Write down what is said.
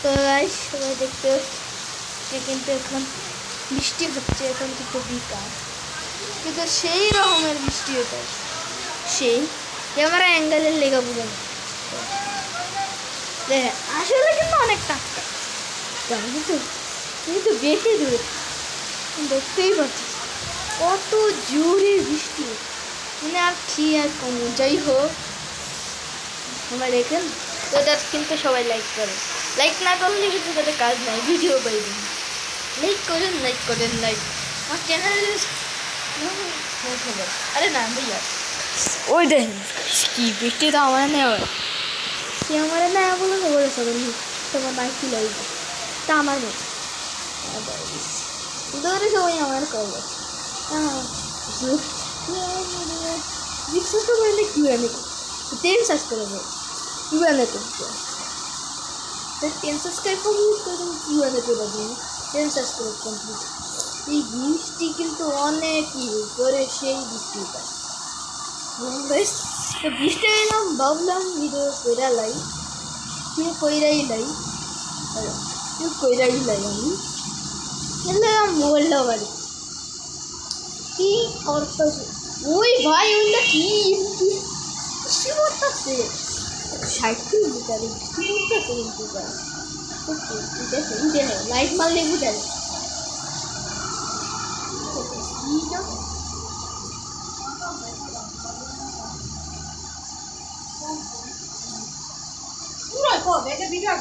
তো গাইস সবাই দেখতে পাচ্ছি কিন্তু এখন বৃষ্টি হচ্ছে, এখন কিন্তু বিকাল, কিন্তু সেই রকমের বৃষ্টি হতো, সেই ক্যামেরা অ্যাঙ্গেলের লেগে বোঝা আসলে কিন্তু অনেক টাটকা, কিন্তু কিন্তু বেশি দূরে দেখতেই পাচ্ছি কত জোরে বৃষ্টি, মানে আর কি আর কম। যাই হোক সবাই দেখেন তো, এটা কিন্তু সবাই লাইক করে, লাইক না করলে কিন্তু তাদের কাজ নাই, ভিডিও পাইবেন। লাইক করেন লাইক করেন লাইক আমার চ্যানেলে। আরে না ভাইয়া ওই দেখেন কি বৃষ্টি, তো আমার নেওয়া কি আমার না বলে খবর সবাই তোমার না কি লাগবে তা আমার নেই দৌড়ে সবাই আমার করবে বিশ্বাস করলে কি আনে 10 সাবস্ক্রাইব কি আনে তো 10 সাবস্ক্রাইব কমপ্লিট করে কি আনে তো দাদি 10 সাবস্ক্রাইব কমপ্লিট। এই বৃষ্টি কিন্তু অনেক করে সেই বৃষ্টিটা তো বৃষ্টি এলাম ভাবলাম ভিডিও কইরা লাই, কেউ কইরাই লাই, কেউ কইরাই লাই আমি এলাম মোবাইলটাও বাড়ি কি করতেছে ওই ভাই ওইটা কি বৃষ্টি করতেছে 60 মিটারে বৃষ্টি করতেছে কিন্তু দেখে লাইট মারলে বুঝা যায় পুরো ভিডিও